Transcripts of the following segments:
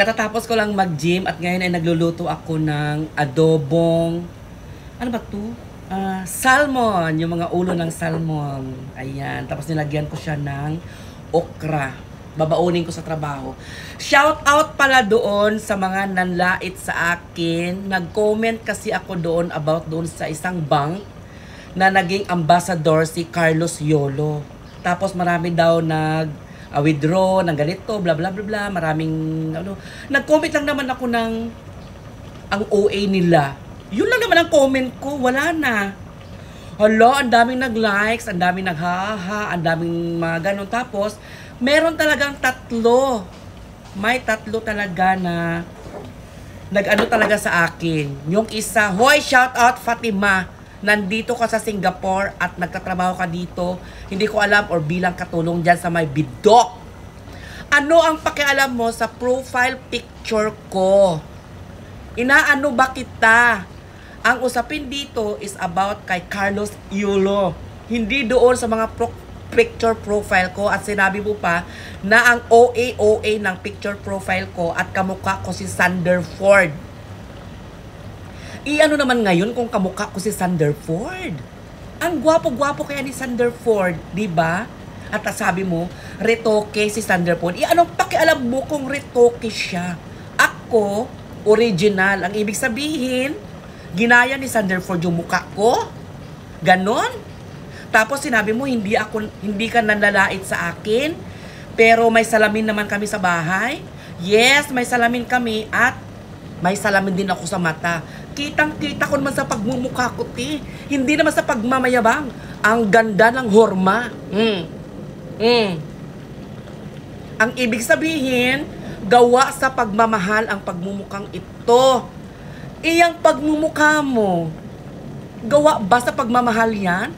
Katatapos ko lang mag-gym at ngayon ay nagluluto ako ng adobong, ano ba to? Salmon, yung mga ulo ng salmon. Ayan, tapos nilagyan ko siya ng okra. Babaunin ko sa trabaho. Shout out pala doon sa mga nanlait sa akin. Nag-comment kasi ako doon about doon sa isang bank na naging ambassador si Carlos Yolo. Tapos marami daw withdraw ng ganito, bla bla bla bla, maraming ano. Nag-comment lang naman ako ng ang OA nila. Yun lang naman ang comment ko, wala na. Hala, ang daming nag-likes, ang daming naghaha, ang daming mga ganun. Tapos, meron talagang tatlo. May tatlo talaga na nag-ano talaga sa akin. Yung isa, hoy, shout out Fatima. Nandito ka sa Singapore at nagtatrabaho ka dito. Hindi ko alam or bilang katulong dyan sa may bidok. Ano ang pakialam mo sa profile picture ko? Inaano ba kita? Ang usapin dito is about kay Carlos Yulo. Hindi doon sa mga picture profile ko at sinabi mo pa na ang OA ng picture profile ko at kamukha ko si Sander Ford. Ano naman ngayon kung kamukha ko si Sander Ford? Ang gwapo-gwapo kaya ni Sander Ford, di ba? At sabi mo, retoke si Sander Ford. Anong pakialam mo kung retoke siya? Ako, original. Ang ibig sabihin, ginaya ni Sander Ford yung mukha ko? Ganon? Tapos sinabi mo, hindi ka nanlalait sa akin, pero may salamin naman kami sa bahay. Yes, may salamin kami at may salamin din ako sa mata. Kitang-kita ko naman sa pagmumukha ko, ti. Hindi naman sa pagmamayabang. Ang ganda ng horma. Ang ibig sabihin, gawa sa pagmamahal ang pagmumukhang ito. Iyang pagmumukha mo, gawa ba sa pagmamahal yan?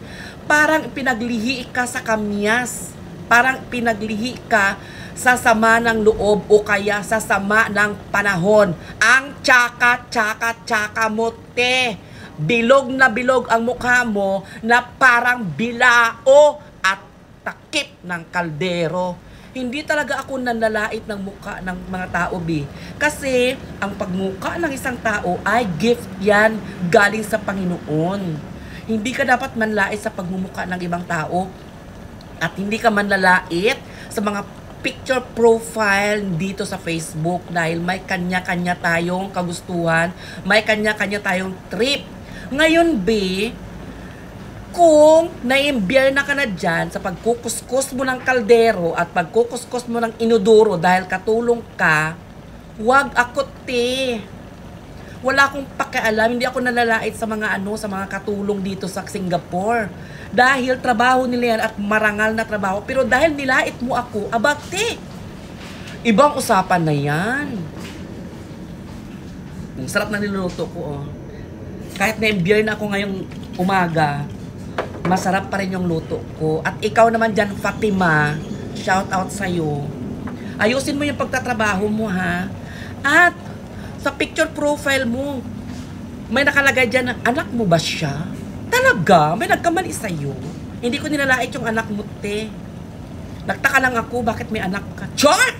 Parang pinaglihi ka sa kamyas. Parang pinaglihi ka sa sama ng loob o kaya sa sama ng panahon. Ang tsaka mo, te. Bilog na bilog ang mukha mo na parang bilao at takip ng kaldero. Hindi talaga ako nanlalait ng mukha ng mga tao, bi. Kasi ang pagmukha ng isang tao ay gift yan galing sa Panginoon. Hindi ka dapat manlait sa pagmumukha ng ibang tao at hindi ka manlalait sa mga picture profile dito sa Facebook dahil may kanya-kanya tayong kagustuhan, may kanya-kanya tayong trip. Ngayon, be, kung naimbyer na ka na dyan sa pagkukuskus mo ng kaldero at pagkukuskus mo ng inuduro dahil katulong ka, wag ako, te. Wala akong pakialam, hindi ako nalalait sa mga sa mga katulong dito sa Singapore. Dahil trabaho nila yan at marangal na trabaho. Pero dahil nilait mo ako, abate. Ibang usapan na yan. Ang sarap na niluluto ko, oh. Kahit na-imbier na ako ngayong umaga, masarap pa rin yung luto ko. At ikaw naman dyan, Fatima, shout out sa'yo. Ayusin mo yung pagtatrabaho mo, ha? At sa picture profile mo, may nakalagay dyan na, anak mo ba siya? Talaga? May nagkamali sa'yo? Hindi ko nilalait yung anak mo, te. Nagtaka lang ako, bakit may anak ka? Char!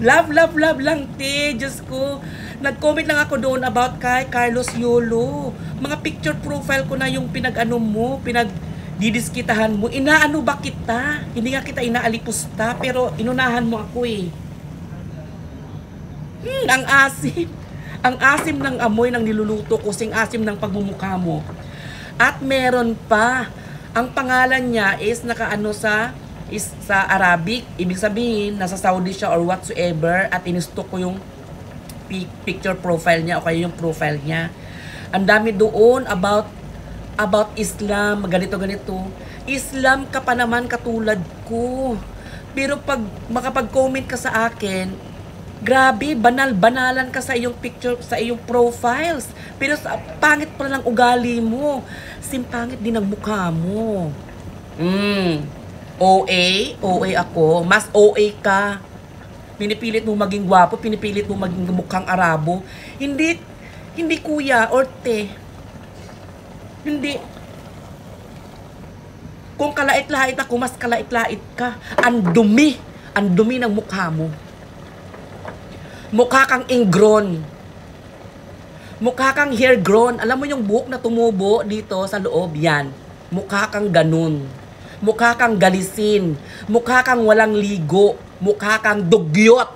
Love lang, te. Diyos ko. Nag-comment lang ako doon about kay Carlos Yolo. Mga picture profile ko na yung pinagdidiskitahan mo. Inaano ba kita? Hindi nga kita inaalipusta, pero inunahan mo ako, eh. Ang asim. Ang asim ng amoy ng niluluto ko, sing asim ng pagmumukha mo. At meron pa, ang pangalan niya is nakaano sa Arabic, ibig sabihin nasa Saudi siya or whatsoever, at inistok ko yung picture profile niya o kaya yung profile niya. Ang dami doon about Islam, ganito. Islam ka pa naman katulad ko. Pero pag makapag-comment ka sa akin, grabe, banalan ka sa iyong picture, sa iyong profiles. Pero pangit pa lang ugali mo. Simpangit din ang mukha mo. OA ako. Mas OA ka. Pinipilit mo maging gwapo, pinipilit mo maging mukhang Arabo. Hindi kuya or te. Hindi. Kung kalait-lait ako, mas kalait-lait ka. Ang dumi ng mukha mo. Mukha kang ingrown. Mukha kang hair grown. Alam mo yung buhok na tumubo dito sa loob? Yan. Mukha kang ganun. Mukha kang galisin. Mukha kang walang ligo. Mukha kang dugyot.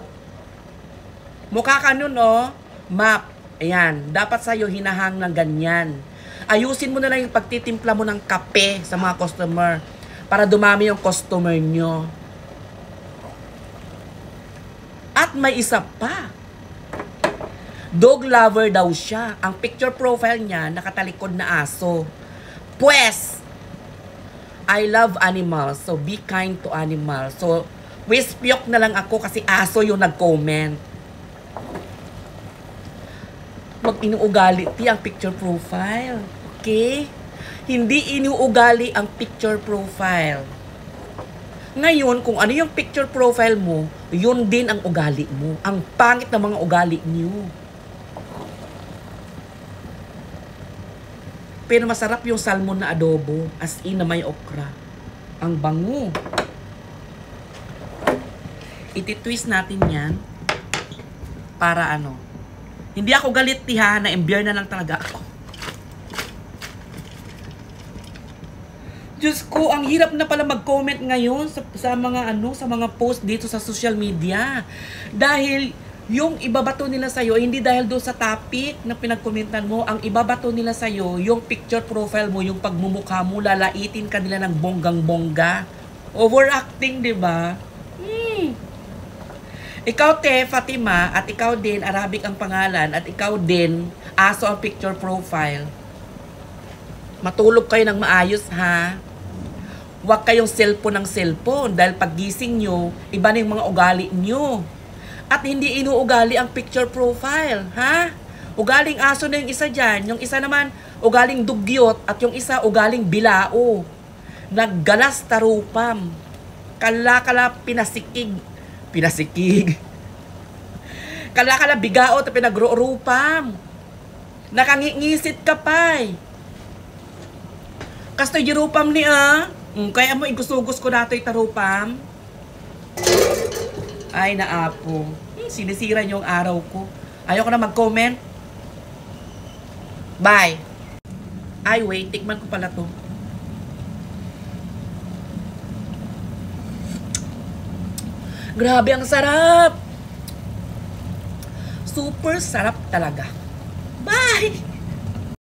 Mukha ka nun, oh. Map. Ayan. Dapat sa'yo hinahang ng ganyan. Ayusin mo na lang yung pagtitimpla mo ng kape sa mga customer para dumami yung customer nyo. At may isa pa. Dog lover daw siya. Ang picture profile niya, nakatalikod na aso. Pues, I love animals. So, be kind to animals. So, wispyok na lang ako kasi aso yung nag-comment. Wag inuugali ang picture profile. Okay? Hindi inuugali ang picture profile. Ngayon, kung ano yung picture profile mo, yun din ang ugali mo. Ang pangit ng mga ugali niyo. Pero masarap yung salmon na adobo, as in na may okra. Ang bango. Iti-twist natin yan para ano. Hindi ako galit tiha, na-embier na lang talaga ako. Diyos ko, ang hirap na pala mag-comment ngayon sa mga ano, sa mga post dito sa social media. Dahil yung ibabato nila sa'yo, hindi dahil doon sa topic na pinagkomentan mo, ang ibabato nila sa'yo, yung picture profile mo, yung pagmumukha mo, lalaitin ka nila ng bonggang-bongga. Overacting, di ba? Ikaw, te, Fatima, at ikaw din, Arabic ang pangalan, at ikaw din, aso ang picture profile. Matulog kayo ng maayos, ha? Huwag kayong cellphone ng cellphone dahil paggising nyo, iba na yung mga ugali nyo. At hindi inuugali ang picture profile, ha? Ugaling aso na yung isa dyan. Yung isa naman, ugaling dugyot at yung isa, ugaling bilao. Naggalas tarupam. Kala-kala pinasikig. Pinasikig. Kala-kala bigao at pinagro-rupam. Nakangingisit ka pa. Kasto jirupam ni kaya mo igusugos ko nato tarupam. Ay naapo. Sinisira niyo ang araw ko. Ayoko na mag-comment. Bye. Ay wait, tikman ko pala to. Grabe ang sarap. Super sarap talaga. Bye.